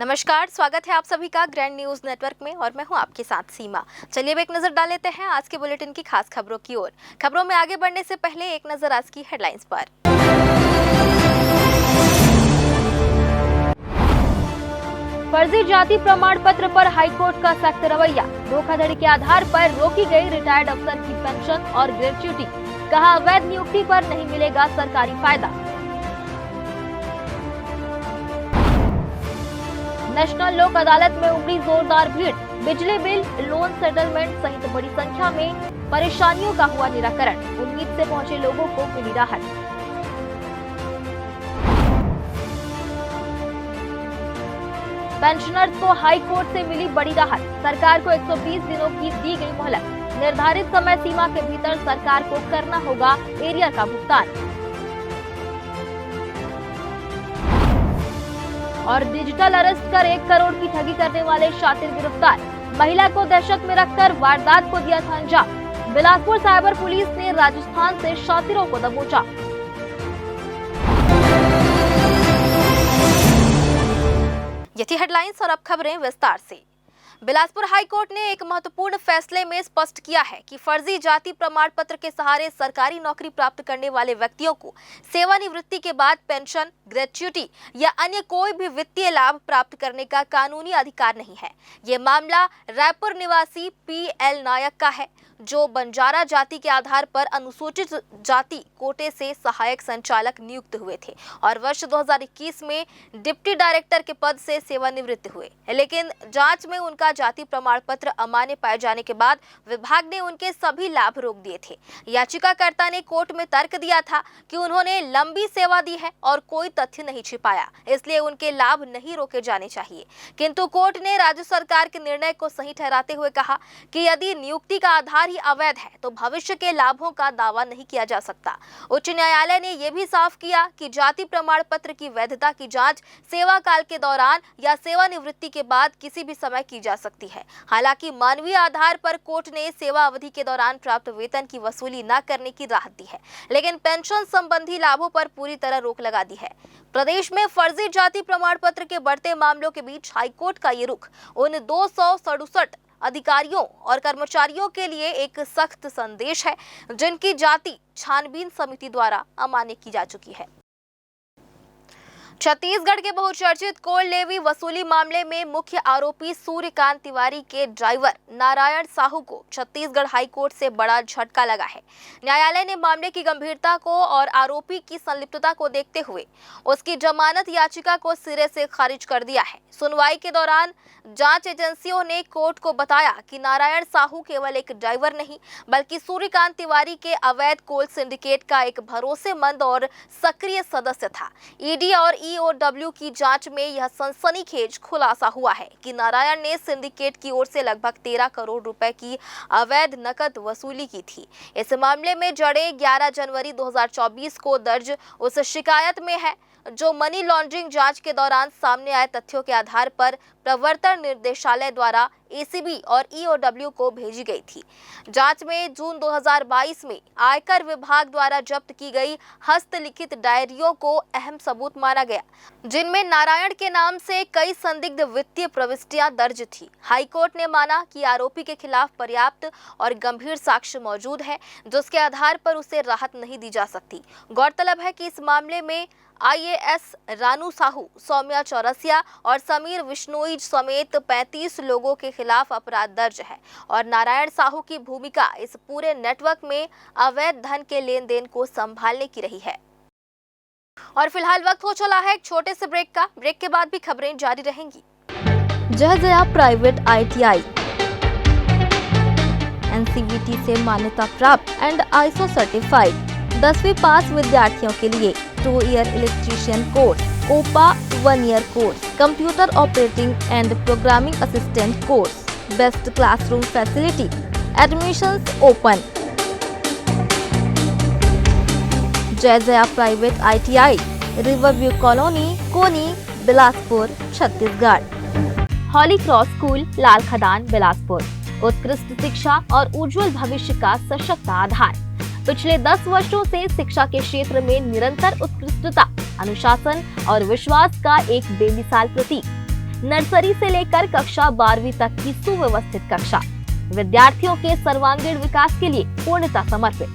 नमस्कार, स्वागत है आप सभी का ग्रैंड न्यूज नेटवर्क में और मैं हूं आपके साथ सीमा। चलिए अब एक नजर डाल लेते हैं आज के बुलेटिन की खास खबरों की ओर। खबरों में आगे बढ़ने से पहले एक नजर आज की हेडलाइंस पर। फर्जी जाति प्रमाण पत्र पर हाईकोर्ट का सख्त रवैया। धोखाधड़ी के आधार पर रोकी गई रिटायर्ड अफसर की पेंशन और ग्रेच्युटी। कहा, अवैध नियुक्ति पर नहीं मिलेगा सरकारी फायदा। नेशनल लोक अदालत में उमड़ी जोरदार भीड़। बिजली बिल, लोन सेटलमेंट सहित बड़ी संख्या में परेशानियों का हुआ निराकरण। उम्मीद से पहुंचे लोगों को मिली राहत। पेंशनर्स को हाई कोर्ट से मिली बड़ी राहत। सरकार को 120 दिनों की दी गई मोहलत। निर्धारित समय सीमा के भीतर सरकार को करना होगा एरियर का भुगतान। और डिजिटल अरेस्ट कर 1 करोड़ की ठगी करने वाले शातिर गिरफ्तार। महिला को दहशत में रखकर वारदात को दिया था अंजाम। बिलासपुर साइबर पुलिस ने राजस्थान से शातिरों को दबोचा। ये थी हेडलाइंस और अब खबरें विस्तार से। बिलासपुर हाईकोर्ट ने एक महत्वपूर्ण फैसले में स्पष्ट किया है कि फर्जी जाति प्रमाण पत्र के सहारे सरकारी नौकरी प्राप्त करने वाले व्यक्तियों को सेवानिवृत्ति के बाद पेंशन, ग्रेच्युटी या अन्य कोई भी वित्तीय लाभ प्राप्त करने का कानूनी अधिकार नहीं है। ये मामला रायपुर निवासी PL नायक का है, जो बंजारा जाति के आधार पर अनुसूचित जाति कोटे से सहायक संचालक नियुक्त हुए थे और वर्ष 2021 में डिप्टी डायरेक्टर के पद से सेवानिवृत्त हुए। लेकिन जांच में उनका जाति प्रमाण पत्र अमान्य पाए जाने के बाद विभाग ने उनके सभी लाभ रोक दिए थे। याचिकाकर्ता ने कोर्ट में तर्क दिया था कि उन्होंने लंबी सेवा दी है और कोई तथ्य नहीं छिपाया, इसलिए उनके लाभ नहीं रोके जाने चाहिए। किंतु कोर्ट ने राज्य सरकार के निर्णय को सही ठहराते हुए कहा कि यदि नियुक्ति का आधार ही अवैध है तो भविष्य के लाभों का दावा नहीं किया जा सकता। उच्च न्यायालय ने यह भी साफ किया कि जाति प्रमाण पत्र की वैधता की जांच सेवा काल के दौरान या सेवानिवृत्ति के बाद किसी भी समय की जा सकती है। हालांकि मानवीय आधार पर कोर्ट ने सेवा अवधि के दौरान प्राप्त वेतन की वसूली न करने की राहत दी है, लेकिन पेंशन संबंधी लाभों पर पूरी तरह रोक लगा दी है। प्रदेश में फर्जी जाति प्रमाण पत्र के बढ़ते मामलों के बीच हाईकोर्ट का ये रुख उन 267 अधिकारियों और कर्मचारियों के लिए एक सख्त संदेश है, जिनकी जाति छानबीन समिति द्वारा अमान्य की जा चुकी है। छत्तीसगढ़ के बहुचर्चित कोल लेवी वसूली मामले में मुख्य आरोपी सूर्यकांत तिवारी के ड्राइवर नारायण साहू को छत्तीसगढ़ हाईकोर्ट से बड़ा झटका लगा है। न्यायालय ने मामले की गंभीरता को और आरोपी की संलिप्तता को देखते हुए उसकी जमानत याचिका को सिरे से खारिज कर दिया है। सुनवाई के दौरान जांच एजेंसियों ने कोर्ट को बताया कि नारायण साहू केवल एक ड्राइवर नहीं, बल्कि सूर्यकांत तिवारी के अवैध कोल सिंडिकेट का एक भरोसेमंद और सक्रिय सदस्य था। ईडी और EOW की जांच में यह सनसनीखेज खुलासा हुआ है कि नारायण ने सिंडिकेट की ओर से लगभग 13 करोड़ रुपए की अवैध नकद वसूली की थी। इस मामले में जड़े 11 जनवरी 2024 को दर्ज उस शिकायत में है, जो मनी लॉन्ड्रिंग जांच के दौरान सामने आए तथ्यों के आधार पर प्रवर्तन निर्देशालय द्वारा ACB और EOW को भेजी गई थी। जांच में जून 2022 में आयकर विभाग द्वारा जब्त की गई हस्तलिखित डायरियों को अहम सबूत माना गया, जिनमें नारायण के नाम से कई संदिग्ध वित्तीय प्रविष्टियां दर्ज थी। हाईकोर्ट ने माना कि आरोपी के खिलाफ पर्याप्त और गंभीर साक्ष्य मौजूद है, जिसके आधार पर उसे राहत नहीं दी जा सकती। गौरतलब है कि इस मामले में IAS रानू साहू, सौम्या चौरसिया और समीर विश्नोई समेत 35 लोगों के खिलाफ अपराध दर्ज है और नारायण साहू की भूमिका इस पूरे नेटवर्क में अवैध धन के लेन देन को संभालने की रही है। और फिलहाल वक्त हो चला है एक छोटे से ब्रेक का। ब्रेक के बाद भी खबरें जारी रहेंगी। जय जया प्राइवेट ITI NCVT से मान्यता प्राप्त एंड ISO सर्टिफाइड 10वीं पास विद्यार्थियों के लिए 2 year electrician course, OPA 1 year course, computer operating and programming assistant course, best classroom facility, admissions open. Jai Jaya private ITI, riverview colony, Koni, Bilaspur, Chhattisgarh. Holy Cross school, Lal Khadan, Bilaspur. उत्कृष्ट शिक्षा और उज्जवल भविष्य का सशक्त आधार। पिछले 10 वर्षों से शिक्षा के क्षेत्र में निरंतर उत्कृष्टता, अनुशासन और विश्वास का एक बेमिसाल प्रतीक। नर्सरी से लेकर कक्षा 12वीं तक की सुव्यवस्थित कक्षा, विद्यार्थियों के सर्वांगीण विकास के लिए पूर्णतः समर्पित।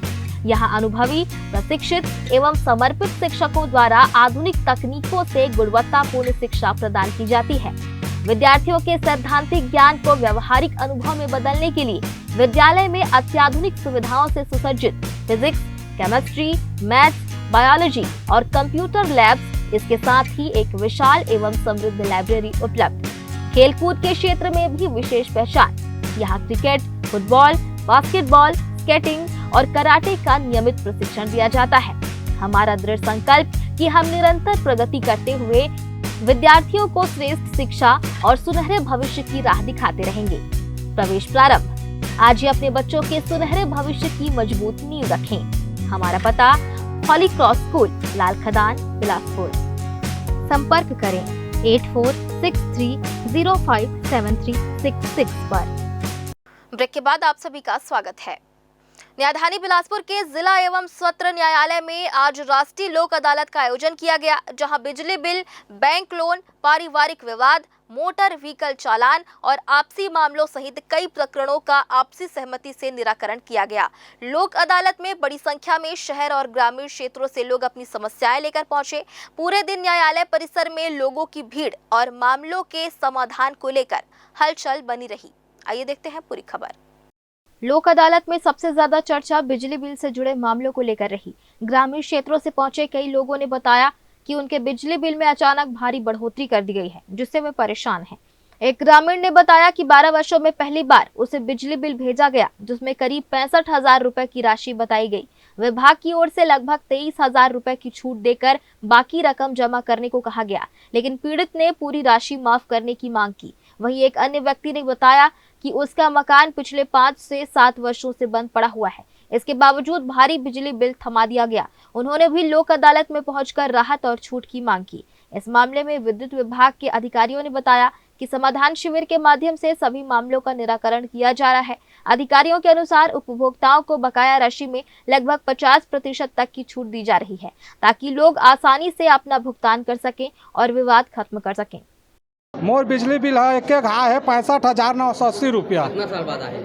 यहाँ अनुभवी, प्रशिक्षित एवं समर्पित शिक्षकों द्वारा आधुनिक तकनीकों से गुणवत्तापूर्ण शिक्षा प्रदान की जाती है। विद्यार्थियों के सैद्धांतिक ज्ञान को व्यवहारिक अनुभव में बदलने के लिए विद्यालय में अत्याधुनिक सुविधाओं से सुसज्जित फिजिक्स, केमिस्ट्री, मैथ्स, बायोलॉजी और कंप्यूटर लैब्स, इसके साथ ही एक विशाल एवं समृद्ध लाइब्रेरी उपलब्ध। खेलकूद के क्षेत्र में भी विशेष पहचान। यहाँ क्रिकेट, फुटबॉल, बास्केटबॉल, स्केटिंग और कराटे का नियमित प्रशिक्षण दिया जाता है। हमारा दृढ़ संकल्प कि हम निरंतर प्रगति करते हुए विद्यार्थियों को श्रेष्ठ शिक्षा और सुनहरे भविष्य की राह दिखाते रहेंगे। प्रवेश प्रारंभ। आज ही अपने बच्चों के सुनहरे भविष्य की मजबूत नींव रखें। हमारा पता हॉली क्रॉस स्कूल, लाल खदान, बिलासपुर। संपर्क करें 8463057366 पर। ब्रेक के बाद आप सभी का स्वागत है। न्यायधानी बिलासपुर के जिला एवं सत्र न्यायालय में आज राष्ट्रीय लोक अदालत का आयोजन किया गया, जहां बिजली बिल, बैंक लोन, पारिवारिक विवाद, मोटर व्हीकल चालान और आपसी मामलों सहित कई प्रकरणों का आपसी सहमति से निराकरण किया गया। लोक अदालत में बड़ी संख्या में शहर और ग्रामीण क्षेत्रों से लोग अपनी समस्याएं लेकर पहुंचे। पूरे दिन न्यायालय परिसर में लोगों की भीड़ और मामलों के समाधान को लेकर हलचल बनी रही। आइए देखते हैं पूरी खबर। लोक अदालत में सबसे ज्यादा चर्चा बिजली बिल से जुड़े मामलों को लेकर रही। ग्रामीण क्षेत्रों से पहुंचे कई लोगों ने बताया कि उनके बिजली बिल में अचानक भारी बढ़ोतरी कर दी गई है, जिससे वे परेशान हैं। एक ग्रामीण ने बताया कि 12 वर्षों में पहली बार उसे बिजली बिल भेजा गया, जिसमें करीब 65,000 रुपए की राशि बताई गई। विभाग की ओर से लगभग 23,000 रुपए की छूट देकर बाकी रकम जमा करने को कहा गया, लेकिन पीड़ित ने पूरी राशि माफ करने की मांग की। वहीं एक अन्य व्यक्ति ने बताया कि उसका मकान पिछले 5 से 7 वर्षों से बंद पड़ा हुआ है, इसके बावजूद भारी बिजली बिल थमा दिया गया। उन्होंने भी लोक अदालत में पहुंचकर राहत और छूट की मांग की। इस मामले में विद्युत विभाग के अधिकारियों ने बताया कि समाधान शिविर के माध्यम से सभी मामलों का निराकरण किया जा रहा है। अधिकारियों के अनुसार उपभोक्ताओं को बकाया राशि में लगभग 50% तक की छूट दी जा रही है, ताकि लोग आसानी से अपना भुगतान कर सकें और विवाद खत्म कर सकें। मोर बिजली बिल है एक है 65,980 रुपया। कितना साल बाद आए?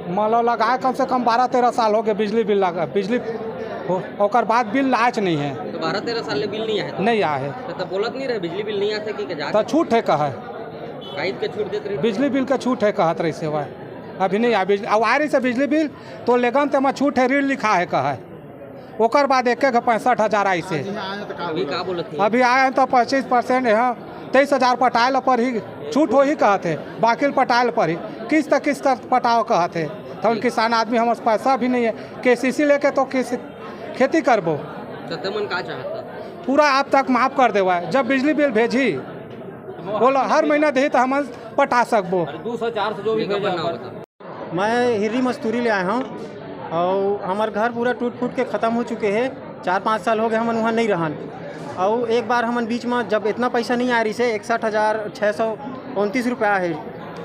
मतलब लगाए कम से कम 12-13 साल हो गए बिजली बिल लगा। बिजली ओकर बाद बिल आज नहीं है। तो 12-13 साल ले बिल नहीं आया? नहीं आया है। तो बोलत नहीं रहे बिजली बिल नहीं आते कि तो छूट है कहा कायद के छूट देते रहे? बिजली बिल का छूट है कहत रही से अभी नहीं आया बिजली। अब आ रही से बिजली बिल तो लेगन ते में छूट है, ऋण लिखा है कहा। ओकर बाद एक 65,000 आई से। अभी का बोलत है? अभी आए हैं तो 25% है, 23,000 पटायल पर ही छूट हो ही कहते, बाकी पटायल पर ही किस्त पटाओ कहते। तो किसान आदमी हमारे पैसा भी नहीं है, KCC लेके तो खेती करबो। तो मन का चाहता पूरा आप तक माफ कर देवा। जब बिजली बिल भेजी बोलो हर महीना दे तो हम पटा सकबो। 200-400 जो भी बनना होता। मैं हिर्री मस्तूरी ले आया हूँ और हमारे घर पूरा टूट फूट के ख़त्म हो चुके हैं। 4-5 साल हो गए हमन वहाँ नहीं रहन। और एक बार हमन बीच में जब इतना पैसा नहीं आ रही से 61,629 रुपया है,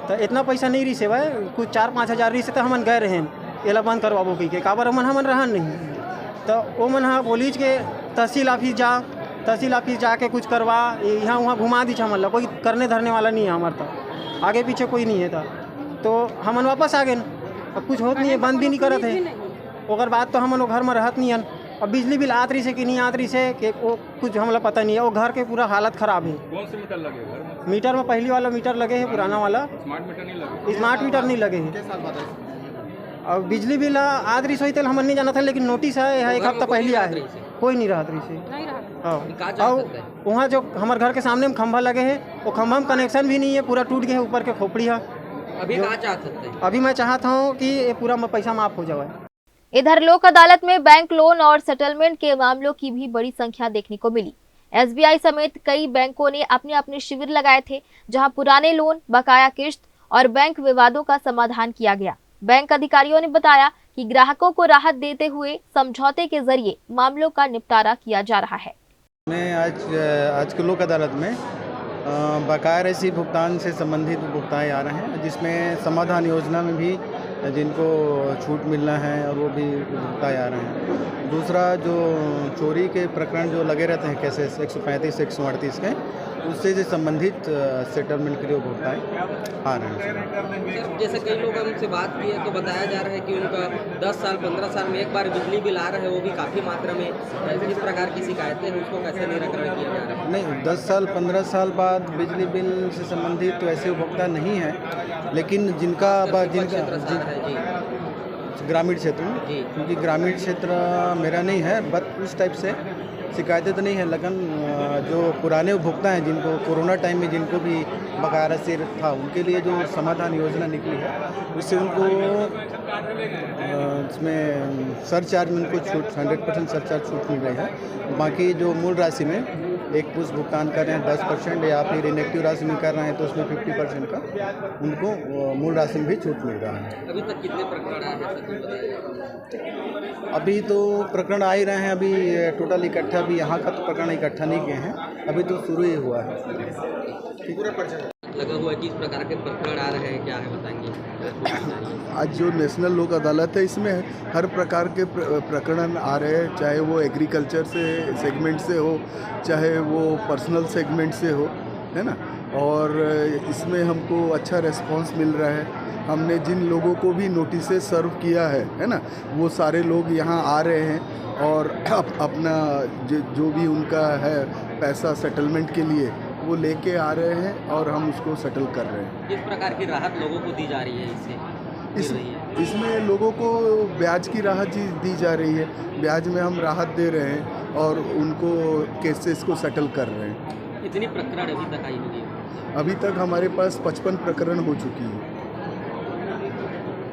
तो इतना पैसा नहीं रही से भाई कुछ 4-5 हज़ार रही से तो हमन गए रहें एला बंद करवाबो की के काबर हमन रहन नहीं। तो वो मन हाँ बोलीज के तहसील ऑफिस जाके कुछ करवा, यहाँ वहाँ घुमा दी हमन ला। कोई करने धरने वाला नहीं है हमारे, तो आगे पीछे कोई नहीं है था। तो हमन वापस आ गए। अब कुछ होत नहीं है, बंद भी नहीं करत है। ओकर बाद तो हमन वो घर में रहत नहीं है। अब बिजली बिल आत रही से कि नहीं आत रही से कि वो कुछ हमला पता नहीं है। वो घर के पूरा हालत ख़राब है। कौन से मीटर लगे घर में? मीटर में पहली वाला मीटर लगे है, पुराना वाला स्मार्ट मीटर नहीं लगे। स्मार्ट मीटर नहीं लगे हैं। और बिजली बिल आत रही सोई हमन नहीं जाना था, लेकिन नोटिस है 1 हफ्ता पहले आया है, कोई नहीं रहा रही से। और वहाँ जो हमारे घर के सामने में खंभा लगे है, वो खंभा में कनेक्शन भी नहीं है, पूरा टूट गया है, ऊपर के खोपड़ी है। अभी क्या चाहते हैं? अभी मैं चाहता हूँ कि ये पूरा पैसा माफ हो जाए। इधर लोक अदालत में बैंक लोन और सेटलमेंट के मामलों की भी बड़ी संख्या देखने को मिली। SBI समेत कई बैंकों ने अपने अपने शिविर लगाए थे, जहां पुराने लोन, बकाया किश्त और बैंक विवादों का समाधान किया गया। बैंक अधिकारियों ने बताया कि ग्राहकों को राहत देते हुए समझौते के जरिए मामलों का निपटारा किया जा रहा है। आज के लोक अदालत में बकाया राशि भुगतान से संबंधित भुगतान आ रहे हैं, जिसमें समाधान योजना में भी जिनको छूट मिलना है और वो भी भुगतान आ रहे हैं। दूसरा जो चोरी के प्रकरण जो लगे रहते हैं केसेस 135 138 के, उससे से संबंधित सेटलमेंट के लिए उपभोक्ताएँ आ रहे हैं। सर, जैसे कई लोग हमसे बात की है तो बताया जा रहा है कि उनका 10 साल 15 साल में एक बार बिजली बिल आ रहा है, वो भी काफ़ी मात्रा में। किस प्रकार की शिकायतें हैं, उसको कैसे निराकरण किया जा रहा है? नहीं, 10 साल 15 साल बाद बिजली बिल से संबंधित तो ऐसे उपभोक्ता नहीं है, लेकिन जिनका क्षेत्र सार है जी। ग्रामीण क्षेत्र में, जी। क्योंकि ग्रामीण क्षेत्र मेरा नहीं है, बट उस टाइप से शिकायतें तो नहीं है, लेकिन जो पुराने उपभोक्ता हैं जिनको कोरोना टाइम में जिनको भी बकाया राशि था, उनके लिए जो समाधान योजना निकली है उससे उनको इसमें सरचार्ज में उनको छूट 100% सरचार्ज छूट मिल रही है। बाकी जो मूल राशि में एक पुष्ट भुगतान कर रहे हैं 10% या फिर इनेक्टिव राशि में कर रहे हैं तो उसमें 50% का उनको मूल राशि में भी छूट मिल रहा है। अभी तक कितने प्रकरण आए हैं सर, बताइए? अभी तो प्रकरण आ ही रहे हैं, अभी टोटल इकट्ठा भी यहाँ का तो प्रकरण इकट्ठा नहीं किए हैं, अभी तो शुरू ही हुआ है। लगा हुआ है, किस प्रकार के प्रकरण आ रहे हैं, क्या है बताएंगे? आज जो नेशनल लोक अदालत है इसमें हर प्रकार के प्रकरण आ रहे हैं, चाहे वो एग्रीकल्चर से सेगमेंट से हो, चाहे वो पर्सनल सेगमेंट से हो, है ना। और इसमें हमको अच्छा रिस्पांस मिल रहा है। हमने जिन लोगों को भी नोटिसेस सर्व किया है ना, वो सारे लोग यहाँ आ रहे हैं और अपना जो भी उनका है पैसा सेटलमेंट के लिए वो लेके आ रहे हैं और हम उसको सेटल कर रहे हैं। किस प्रकार की राहत लोगों को दी जा रही है इससे? इसमें लोगों को ब्याज की राहत दी जा रही है, ब्याज में हम राहत दे रहे हैं और उनको केसेस को सेटल कर रहे हैं। कितनी प्रकरण अभी तक आई होगी? अभी तक हमारे पास 55 प्रकरण हो चुकी है।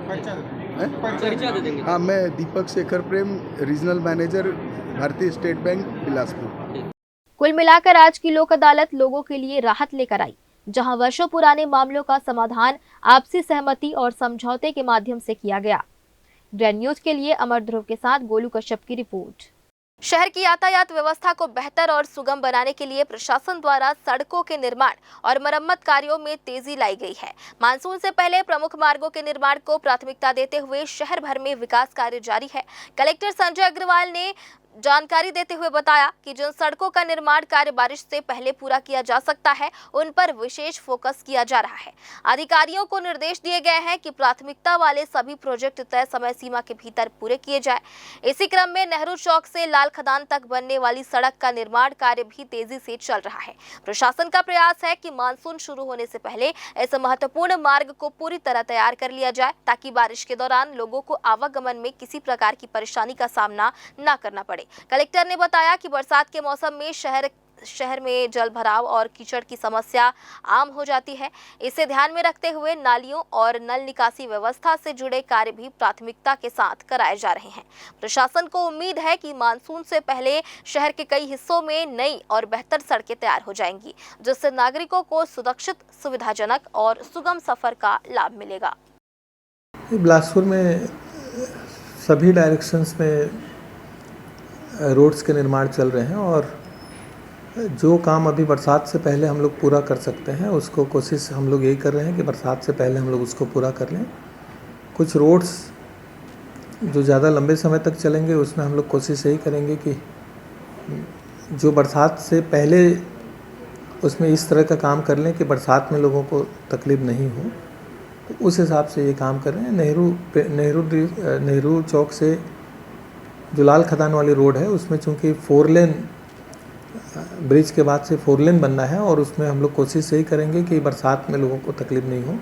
परिचय दे देंगे? हाँ, मैं दीपक शेखर प्रेम, रीजनल मैनेजर, भारतीय स्टेट बैंक, बिलासपुर। कुल मिलाकर आज की लोक अदालत लोगों के लिए राहत लेकर आई, जहां वर्षों पुराने मामलों का समाधान आपसी सहमति और समझौते के माध्यम से किया गया। ग्रैंड न्यूज के लिए अमर ध्रुव के साथ गोलू कश्यप की रिपोर्ट। शहर की यातायात व्यवस्था को बेहतर और सुगम बनाने के लिए प्रशासन द्वारा सड़कों के निर्माण और मरम्मत कार्यों में तेजी लाई गई है। मानसून से पहले प्रमुख मार्गों के निर्माण को प्राथमिकता देते हुए शहर भर में विकास कार्य जारी है। कलेक्टर संजय अग्रवाल ने जानकारी देते हुए बताया कि जिन सड़कों का निर्माण कार्य बारिश से पहले पूरा किया जा सकता है, उन पर विशेष फोकस किया जा रहा है। अधिकारियों को निर्देश दिए गए हैं कि प्राथमिकता वाले सभी प्रोजेक्ट तय समय सीमा के भीतर पूरे किए जाए। इसी क्रम में नेहरू चौक से लाल खदान तक बनने वाली सड़क का निर्माण कार्य भी तेजी से चल रहा है। प्रशासन का प्रयास है कि मानसून शुरू होने से पहले इस महत्वपूर्ण मार्ग को पूरी तरह तैयार कर लिया जाए, ताकि बारिश के दौरान लोगों को आवागमन में किसी प्रकार की परेशानी का सामना न करना पड़े। कलेक्टर ने बताया कि बरसात के मौसम में शहर में जल भराव और कीचड़ की समस्या आम हो जाती है। इसे ध्यान में रखते हुए नालियों और नल निकासी व्यवस्था से जुड़े कार्य भी प्राथमिकता के साथ कराए जा रहे हैं। प्रशासन को उम्मीद है कि मानसून से पहले शहर के कई हिस्सों में नई और बेहतर सड़कें तैयार हो जाएंगी, जिससे नागरिकों को सुरक्षित, सुविधाजनक और सुगम सफर का लाभ मिलेगा। बिलासपुर में सभी डायरेक्शंस में रोड्स के निर्माण चल रहे हैं और जो काम अभी बरसात से पहले हम लोग पूरा कर सकते हैं उसको कोशिश हम लोग यही कर रहे हैं कि बरसात से पहले हम लोग उसको पूरा कर लें। कुछ रोड्स जो ज़्यादा लंबे समय तक चलेंगे उसमें हम लोग कोशिश यही करेंगे कि जो बरसात से पहले उसमें इस तरह का काम कर लें कि बरसात में लोगों को तकलीफ़ नहीं हो, तो उस हिसाब से ये काम कर रहे हैं। नेहरू चौक से जो लाल खदान वाली रोड है उसमें चूँकि 4 लेन ब्रिज के बाद से 4 लेन बनना है और उसमें हम लोग कोशिश यही करेंगे कि बरसात में लोगों को तकलीफ नहीं हो,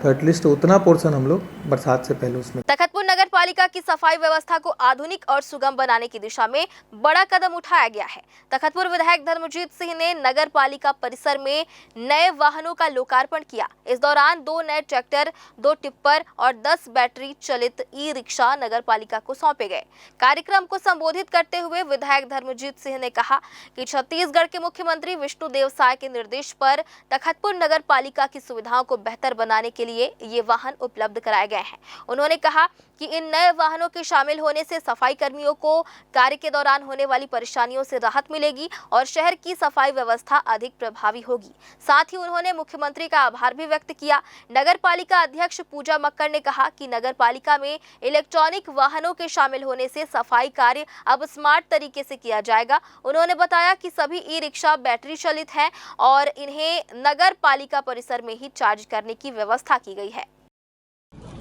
तो एटलीस्ट उतना पोर्शन हम लोग बरसात से पहले उसमें। तखतपुर नगर पालिका की सफाई व्यवस्था को आधुनिक और सुगम बनाने की दिशा में बड़ा कदम उठाया गया है। तखतपुर विधायक धर्मजीत सिंह ने नगर पालिका परिसर में नए वाहनों का लोकार्पण किया। इस दौरान 2 नए ट्रैक्टर, 2 टिप्पर और 10 बैटरी चलित ई रिक्शा नगर पालिका को सौंपे गए। कार्यक्रम को संबोधित करते हुए विधायक धर्मजीत सिंह ने कहा कि छत्तीसगढ़ के मुख्यमंत्री विष्णुदेव साय के निर्देश पर तखतपुर नगर पालिका की सुविधाओं को बेहतर बनाने के लिए ये वाहन उपलब्ध कराए गए हैं। उन्होंने कहा कि इन नए वाहनों के शामिल होने से सफाई कर्मियों को कार्य के दौरान होने वाली परेशानियों से राहत मिलेगी और शहर की सफाई व्यवस्था अधिक प्रभावी होगी। साथ ही उन्होंने मुख्यमंत्री का आभार भी व्यक्त किया। नगर पालिका अध्यक्ष पूजा मक्कड़ ने कहा कि नगर पालिका में इलेक्ट्रॉनिक वाहनों के शामिल होने से सफाई कार्य अब स्मार्ट तरीके से किया जाएगा। उन्होंने बताया कि सभी ई रिक्शा बैटरी चालित हैं और इन्हें नगर पालिका परिसर में ही चार्ज करने की व्यवस्था की गई है।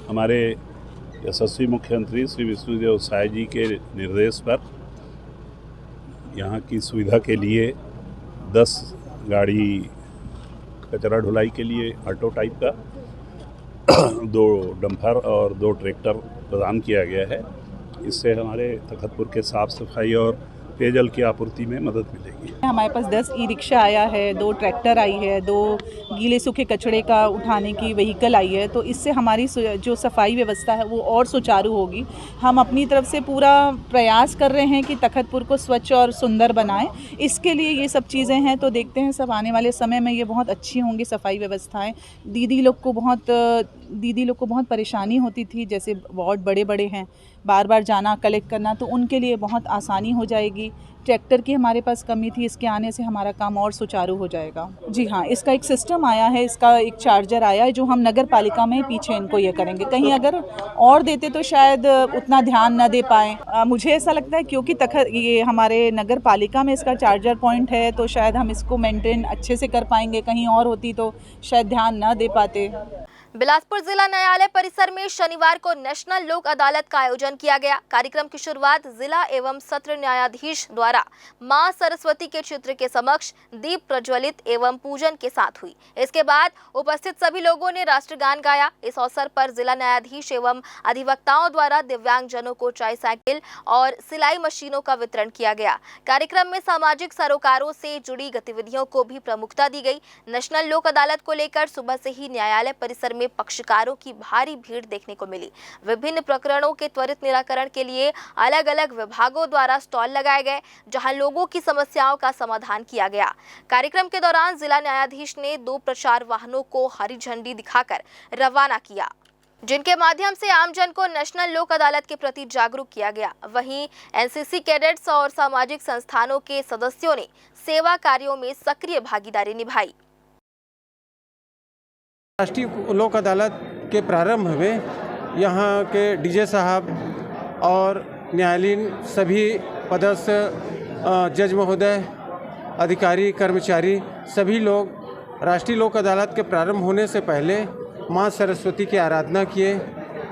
हमारे यशस्वी मुख्यमंत्री श्री विष्णुदेव साय जी के निर्देश पर यहाँ की सुविधा के लिए 10 गाड़ी कचरा ढुलाई के लिए ऑटो टाइप का 2 डंपर और 2 ट्रैक्टर प्रदान किया गया है। इससे हमारे तखतपुर के साफ सफाई और पेयजल की आपूर्ति में मदद मिलेगी। हमारे पास 10 ई रिक्शा आया है, 2 ट्रैक्टर आई है, 2 गीले सूखे कचड़े का उठाने की व्हीकल आई है। तो इससे हमारी जो सफाई व्यवस्था है वो और सुचारू होगी। हम अपनी तरफ से पूरा प्रयास कर रहे हैं कि तखतपुर को स्वच्छ और सुंदर बनाएं। इसके लिए ये सब चीज़ें हैं, तो देखते हैं सब आने वाले समय में ये बहुत अच्छी होंगी सफाई व्यवस्थाएं। दीदी लोग को बहुत परेशानी होती थी, जैसे वार्ड बड़े बड़े हैं, बार बार जाना कलेक्ट करना, तो उनके लिए बहुत आसानी हो जाएगी। ट्रैक्टर की हमारे पास कमी थी, इसके आने से हमारा काम और सुचारू हो जाएगा। जी हाँ, इसका एक सिस्टम आया है, इसका एक चार्जर आया है जो हम नगर पालिका में पीछे इनको ये करेंगे। कहीं अगर और देते तो शायद उतना ध्यान न दे पाए। मुझे ऐसा लगता है क्योंकि ये हमारे नगर पालिका में इसका चार्जर पॉइंट है तो शायद हम इसको मेंटेन अच्छे से कर पाएंगे। कहीं और होती तो शायद ध्यान न दे पाते। बिलासपुर जिला न्यायालय परिसर में शनिवार को नेशनल लोक अदालत का आयोजन किया गया। कार्यक्रम की शुरुआत जिला एवं सत्र न्यायाधीश द्वारा मां सरस्वती के चित्र के समक्ष दीप प्रज्वलित एवं पूजन के साथ हुई। इसके बाद उपस्थित सभी लोगों ने राष्ट्रगान गाया। इस अवसर पर जिला न्यायाधीश एवं अधिवक्ताओं द्वारा दिव्यांगजनों को ट्राईसाइकिल और सिलाई मशीनों का वितरण किया गया। कार्यक्रम में सामाजिक सरोकारों से जुड़ी गतिविधियों को भी प्रमुखता दी गई। नेशनल लोक अदालत को लेकर सुबह से ही न्यायालय परिसर में पक्षकारों की भारी भीड़ देखने को मिली। विभिन्न प्रकरणों के त्वरित निराकरण के लिए अलग अलग विभागों द्वारा स्टॉल लगाए गए, जहां लोगों की समस्याओं का समाधान किया गया। कार्यक्रम के दौरान जिला न्यायाधीश ने 2 प्रचार वाहनों को हरी झंडी दिखाकर रवाना किया, जिनके माध्यम से आमजन को नेशनल लोक अदालत के प्रति जागरूक किया गया। वहीं एनसीसी कैडेट्स और सामाजिक संस्थानों के सदस्यों ने सेवा कार्यों में सक्रिय भागीदारी निभाई। राष्ट्रीय लोक अदालत के प्रारंभ में यहाँ के डीजे साहब और न्यायालयीन सभी पदस्थ जज महोदय, अधिकारी, कर्मचारी सभी लोग राष्ट्रीय लोक अदालत के प्रारंभ होने से पहले मां सरस्वती की आराधना किए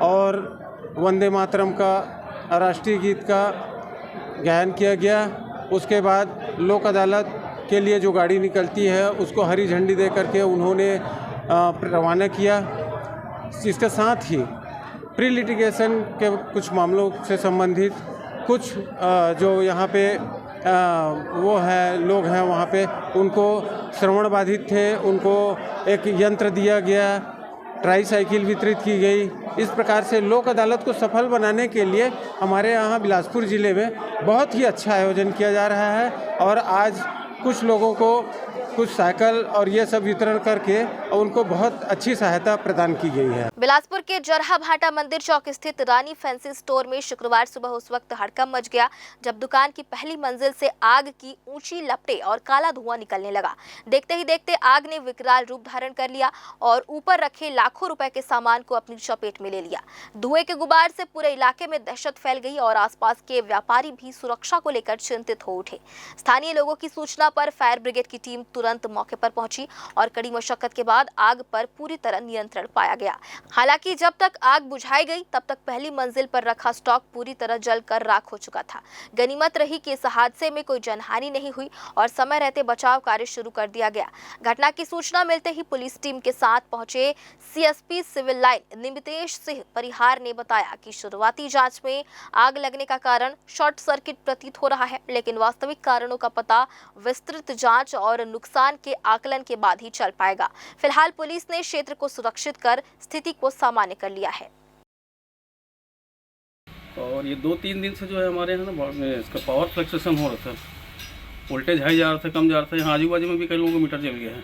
और वंदे मातरम का राष्ट्रीय गीत का गायन किया गया। उसके बाद लोक अदालत के लिए जो गाड़ी निकलती है उसको हरी झंडी दे करके उन्होंने रवाना किया। इसके साथ ही प्री लिटिगेशन के कुछ मामलों से संबंधित कुछ जो यहाँ पे वो है लोग हैं वहाँ पे, उनको श्रवण बाधित थे, उनको एक यंत्र दिया गया, ट्राईसाइकिल वितरित की गई। इस प्रकार से लोक अदालत को सफल बनाने के लिए हमारे यहाँ बिलासपुर ज़िले में बहुत ही अच्छा आयोजन किया जा रहा है और आज कुछ लोगों को कुछ साइकिल और ये सब वितरण करके उनको बहुत अच्छी सहायता प्रदान की गई है। बिलासपुर के जरहा भाटा मंदिर चौक स्थित रानी फैंसी स्टोर में शुक्रवार सुबह उस वक्त हड़कंप मच गया जब दुकान की पहली मंजिल से आग की ऊंची लपटें और काला धुआं निकलने लगा। देखते ही देखते आग ने विकराल रूप धारण कर लिया और ऊपर रखे लाखों रुपए के सामान को अपनी चपेट में ले लिया। धुएं के गुबार से पूरे इलाके में दहशत फैल गई और आसपास के व्यापारी भी सुरक्षा को लेकर चिंतित हो उठे। स्थानीय लोगों की सूचना पर फायर ब्रिगेड की टीम तुरंत मौके पर पहुंची और कड़ी मशक्कत के बाद आग पर पूरी तरह नियंत्रण पाया गया। हालांकि जब तक आग बुझाई गई तब तक पहली मंजिल पर रखा स्टॉक पूरी तरह जलकर राख हो चुका था। गनीमत रही कि इस हादसे में कोई जनहानि नहीं हुई और समय रहते बचाव कार्य शुरू कर दिया गया। घटना की सूचना मिलते ही पुलिस टीम के साथ पहुंचे CSP civil line Nimitesh Singh Parihar ने बताया कि शुरुआती जांच में आग लगने का कारण शॉर्ट सर्किट प्रतीत हो रहा है, लेकिन वास्तविक कारणों का पता विस्तृत जांच और नुकसान के आकलन के बाद ही चल पाएगा। फिलहाल पुलिस ने क्षेत्र को सुरक्षित कर स्थिति को सामान्य कर लिया है। और ये 2-3 दिन से जो है हमारे यहाँ ना इसका पावर फ्लक्चुएशन हो रहा था, वोल्टेज हाई जा रहा था, कम जा रहा था। यहाँ आजू बाजू में भी कई लोगों को मीटर जल गया है,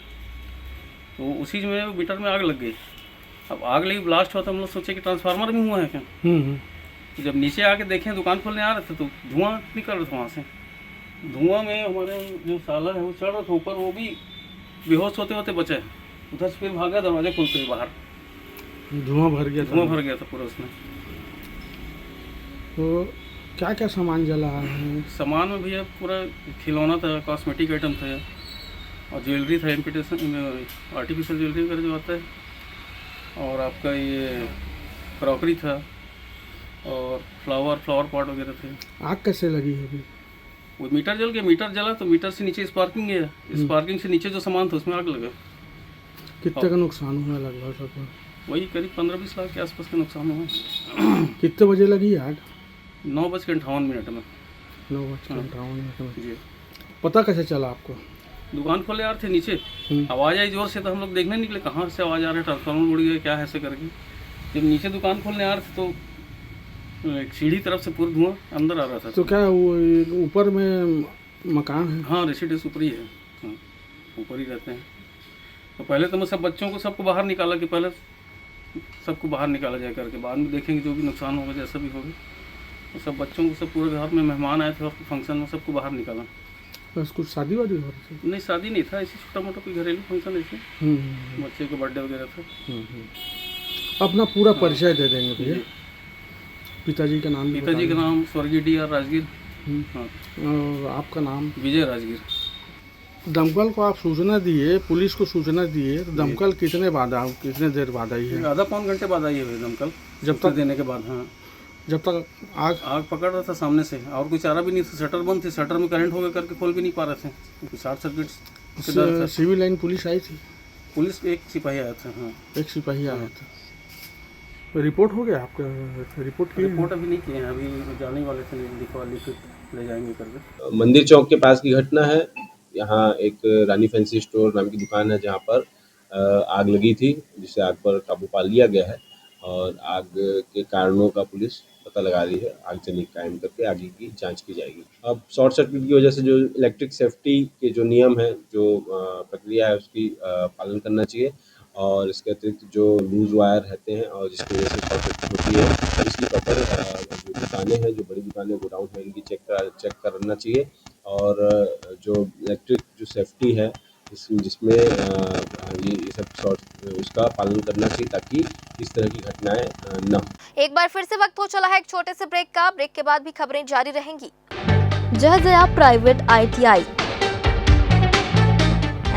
तो उसी में मीटर में आग लग गई। अब आग लगी, ब्लास्ट हुआ तो हम लोग सोचे कि ट्रांसफार्मर में हुआ है क्या, तो जब नीचे आके देखें दुकान खोलने आ रहे थे तो धुआं निकल रहा था वहाँ से। धुआं में हमारे जो साला है वो चढ़ रहा था ऊपर, वो भी बेहोश होते होते बचे। उधर से फिर भागा, दरवाजा खोलते हुए बाहर धुआं भर गया था पूरा उसमें। तो क्या क्या सामान जला है? सामान में भैया पूरा खिलौना था, कॉस्मेटिक आइटम थे और ज्वेलरी था, इमिटेशन आर्टिफिशियल ज्वेलरी वगैरह जो आता है, और आपका ये क्रॉकरी था और फ्लावर पॉट वगैरह थे। आग कैसे लगी है अभी? वो मीटर जल गया, मीटर जला तो मीटर से नीचे स्पार्किंग है, स्पार्किंग से नीचे जो सामान था उसमें आग लगा। कितने का नुकसान हुआ लगभग? वही करीब 15-20 लाख के आसपास का नुकसान हुआ। कितने बजे लगी आग? 9:58 में। 9:58 में। जी। पता कैसे चला आपको? दुकान खोले यार थे नीचे, आवाज़ आई जोर से तो हम लोग देखने निकले कहाँ से आवाज़ आ रही है, ट्रांसफार्मर उड़ गया क्या है ऐसे करके। जब नीचे दुकान खोलने आ रहे थे तो एक सीढ़ी तरफ से पूरा धुआं अंदर आ रहा था। तो क्या वो ऊपर में मकान है? हाँ, रेसिडेंस ऊपर ही है। हाँ, ऊपर ही रहते हैं। तो पहले तो मैं सब बच्चों को सबको बाहर निकाला कि पहले सबको बाहर निकाला जाए करके, बाद में देखेंगे जो भी नुकसान होगा जैसा भी होगा। तो सब बच्चों को, सब पूरे घर में मेहमान आए थे फंक्शन में, सबको बाहर निकाला। बस कुछ शादी वादी हो रही थी? नहीं, शादी नहीं था, ऐसे छोटा मोटा कोई घरेलू फंक्शन ऐसे, बच्चे का बर्थडे वगैरह था। अपना पूरा परिचय दे देंगे भैया। पिताजी का नाम? पिताजी का नाम स्वर्गीय D.R. राजगीर। हाँ। और आपका नाम? विजय राजगीर। दमकल को आप सूचना दिए, पुलिस को सूचना दिए, तो दमकल कितने देर बाद आई है? आधा पौन घंटे बाद आई है दमकल, जब तक देने के बाद। हाँ, जब तक आग पकड़ रहा था सामने से, और कोई चारा भी नहीं था, शटर बंद थी, शटर में करंट हो गया करके खोल भी नहीं पा रहे थे, short circuit. Civil line police आई थी? पुलिस एक सिपाही आया था। हाँ, एक सिपाही आया था। रिपोर्ट हो गया आपका? रिपोर्ट अभी नहीं किए हैं, अभी जाने वाले थे, लिख ले जाएंगे करके। मंदिर चौक के पास की घटना है। यहाँ एक रानी फैंसी स्टोर नाम की दुकान है जहाँ पर आग लगी थी, जिससे आग पर काबू पा लिया गया है और आग के कारणों का पुलिस पता लगा रही है। आगजनी कायम करके आगे की जांच की जाएगी। अब शॉर्ट सर्किट की वजह से जो इलेक्ट्रिक सेफ्टी के जो नियम है, जो प्रक्रिया है, उसकी पालन करना चाहिए। और इसके अतिरिक्त जो लूज वायर रहते हैं और जिसकी वजह से शॉर्ट सर्किट होती है, इसकी प्रॉपर जो दुकानें हैं, जो बड़ी दुकानें, गोडाउन है, इनकी चेक करना चाहिए। और जो इलेक्ट्रिक जो सेफ्टी है, जिसमें ये सब उसका पालन करना चाहिए ताकि इस तरह की घटनाएं न हो। एक बार फिर से वक्त हो चला है एक छोटे से ब्रेक का। ब्रेक के बाद भी खबरें जारी रहेंगी। जहजया प्राइवेट ITI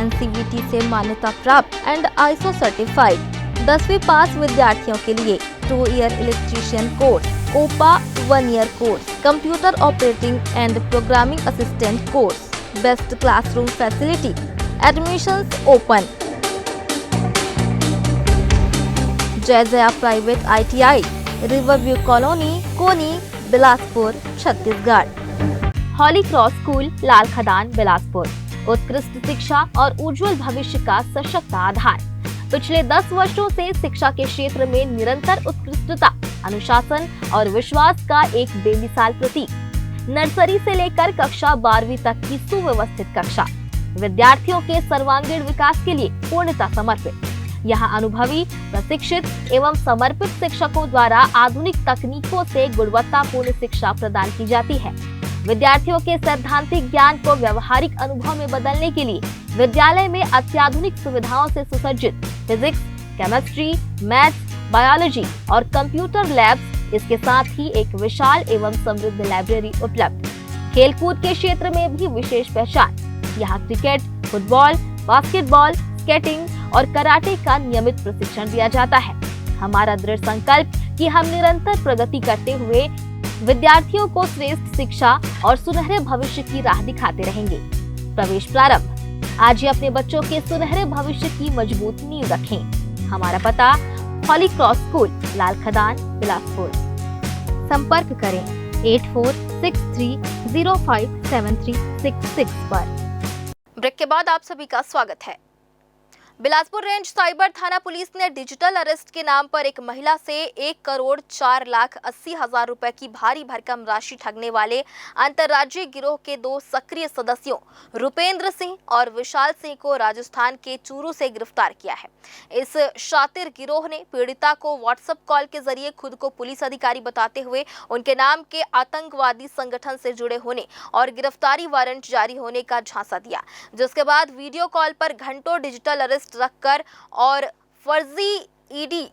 NCVT से मान्यता प्राप्त एंड ISO सर्टिफाइड 10वीं पास विद्यार्थियों के लिए 2 year electrician course, OPA 1 year course, computer operating and programming assistant course, best classroom facility, admissions open. Jaijaya private ITI, riverview colony, Koni, Bilaspur, Chhattisgarh. Holy Cross school, Lal Khadan, Bilaspur. उत्कृष्ट शिक्षा और उज्जवल भविष्य का सशक्त आधार। पिछले 10 वर्षों से शिक्षा के क्षेत्र में निरंतर उत्कृष्टता, अनुशासन और विश्वास का एक बेमिसाल प्रतीक। नर्सरी से लेकर कक्षा 12वीं तक की सुव्यवस्थित कक्षा, विद्यार्थियों के सर्वांगीण विकास के लिए पूर्णतः समर्पित। यहाँ अनुभवी, प्रशिक्षित एवं समर्पित शिक्षकों द्वारा आधुनिक तकनीकों से गुणवत्तापूर्ण शिक्षा प्रदान की जाती है। विद्यार्थियों के सैद्धांतिक ज्ञान को व्यवहारिक अनुभव में बदलने के लिए विद्यालय में अत्याधुनिक सुविधाओं से सुसज्जित फिजिक्स, केमिस्ट्री, मैथ्स, बायोलॉजी और कंप्यूटर लैब्स, इसके साथ ही एक विशाल एवं समृद्ध लाइब्रेरी उपलब्ध। खेलकूद के क्षेत्र में भी विशेष पहचान। यहाँ क्रिकेट, फुटबॉल, बास्केटबॉल, स्केटिंग और कराटे का नियमित प्रशिक्षण दिया जाता है। हमारा दृढ़ संकल्प कि हम निरंतर प्रगति करते हुए विद्यार्थियों को श्रेष्ठ शिक्षा और सुनहरे भविष्य की राह दिखाते रहेंगे। प्रवेश प्रारंभ। आज ही अपने बच्चों के सुनहरे भविष्य की मजबूत नींव रखें। हमारा पता, हॉली क्रॉस स्कूल, लाल खदान, बिलासपुर। संपर्क करें 8463057366 पर। ब्रेक के बाद आप सभी का स्वागत है। बिलासपुर रेंज साइबर थाना पुलिस ने डिजिटल अरेस्ट के नाम पर एक महिला से 1,04,80,000 रुपए की भारी भरकम राशि ठगने वाले अंतर्राज्यीय गिरोह के 2 सक्रिय सदस्यों रुपेंद्र सिंह और विशाल सिंह को राजस्थान के चूरू से गिरफ्तार किया है। इस शातिर गिरोह ने पीड़िता को व्हाट्सएप कॉल के जरिए खुद को पुलिस अधिकारी बताते हुए उनके नाम के आतंकवादी संगठन से जुड़े होने और गिरफ्तारी वारंट जारी होने का झांसा दिया, जिसके बाद वीडियो कॉल पर घंटों डिजिटल अरेस्ट रखकर और फर्जी ईडी,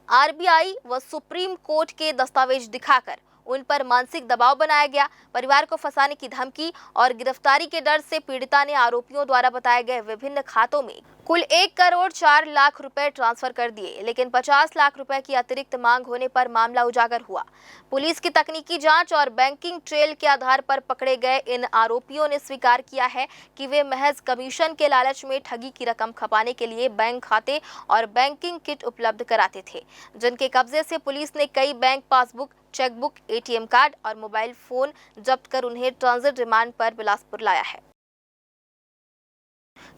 आरबीआई व सुप्रीम कोर्ट के दस्तावेज दिखाकर उन पर मानसिक दबाव बनाया गया। परिवार को फंसाने की धमकी और गिरफ्तारी के डर से पीड़िता ने आरोपियों द्वारा बताए गए विभिन्न खातों में कुल 1,04,00,000 रुपए ट्रांसफर कर दिए, लेकिन 50 लाख रुपए की अतिरिक्त मांग होने पर मामला उजागर हुआ। पुलिस की तकनीकी जांच और बैंकिंग ट्रेल के आधार पर पकड़े गए इन आरोपियों ने स्वीकार किया है कि वे महज कमीशन के लालच में ठगी की रकम खपाने के लिए बैंक खाते और बैंकिंग किट उपलब्ध कराते थे, जिनके कब्जे से पुलिस ने कई bank passbook, chequebook, ATM card और मोबाइल फोन जब्त कर उन्हें ट्रांजिट रिमांड पर बिलासपुर लाया है।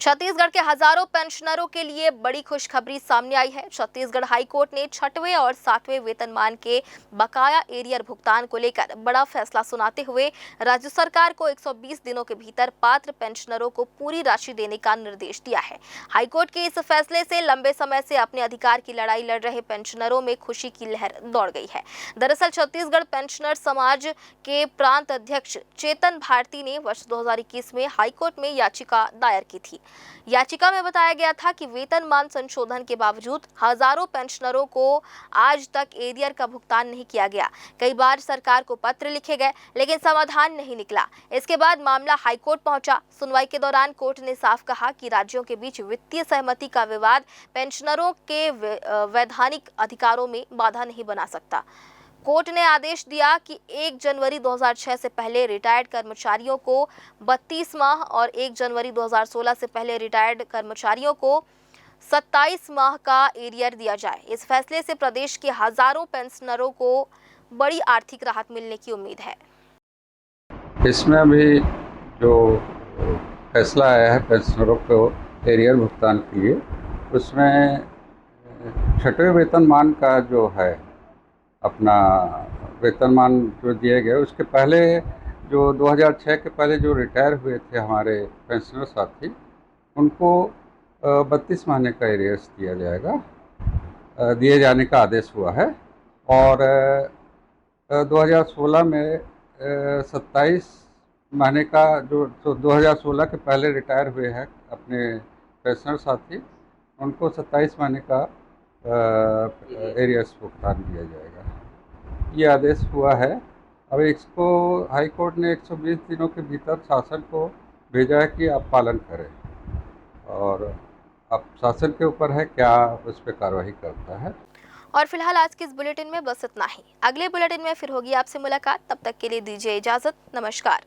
छत्तीसगढ़ के हजारों पेंशनरों के लिए बड़ी खुशखबरी सामने आई है। छत्तीसगढ़ हाईकोर्ट ने 6वें और 7वें वेतनमान के बकाया एरियर भुगतान को लेकर बड़ा फैसला सुनाते हुए राज्य सरकार को 120 दिनों के भीतर पात्र पेंशनरों को पूरी राशि देने का निर्देश दिया है। हाईकोर्ट के इस फैसले से लंबे समय से अपने अधिकार की लड़ाई लड़ रहे पेंशनरों में खुशी की लहर दौड़ गई है। दरअसल छत्तीसगढ़ पेंशनर समाज के प्रांत अध्यक्ष चेतन भारती ने वर्ष 2021 में हाईकोर्ट में याचिका दायर की थी। याचिका में बताया गया था कि वेतनमान संशोधन के बावजूद हजारों पेंशनरों को आज तक एरियर का भुगतान नहीं किया गया। कई बार सरकार को पत्र लिखे गए, लेकिन समाधान नहीं निकला। इसके बाद मामला हाईकोर्ट पहुंचा। सुनवाई के दौरान कोर्ट ने साफ कहा कि राज्यों के बीच वित्तीय सहमति का विवाद पेंशनरों के वैधानिक अधिकारों में बाधा नहीं बना सकता। कोर्ट ने आदेश दिया कि 1 जनवरी 2006 से पहले रिटायर्ड कर्मचारियों को 32 माह और 1 जनवरी 2016 से पहले रिटायर्ड कर्मचारियों को 27 माह का एरियर दिया जाए। इस फैसले से प्रदेश के हजारों पेंशनरों को बड़ी आर्थिक राहत मिलने की उम्मीद है। इसमें अभी जो फैसला आया है पेंशनरों को एरियर भुगतान के लिए, उसमें 6वें वेतनमान का जो है अपना वेतनमान जो दिए गए, उसके पहले जो 2006 के पहले जो रिटायर हुए थे हमारे पेंशनर साथी, उनको 32 महीने का एरियर्स दिया जाएगा, दिए जाने का आदेश हुआ है। और 2016 में 27 महीने का जो 2016 के पहले रिटायर हुए हैं अपने पेंशनर साथी, उनको 27 महीने का एरियर्स भुगतान दिया जाएगा, ये आदेश हुआ है। अब इसको हाई कोर्ट ने 120 दिनों के भीतर शासन को भेजा है कि आप पालन करें, और अब शासन के ऊपर है क्या उस पर कार्रवाई करता है। और फिलहाल आज के इस बुलेटिन में बस इतना ही। अगले बुलेटिन में फिर होगी आपसे मुलाकात। तब तक के लिए दीजिए इजाजत। नमस्कार।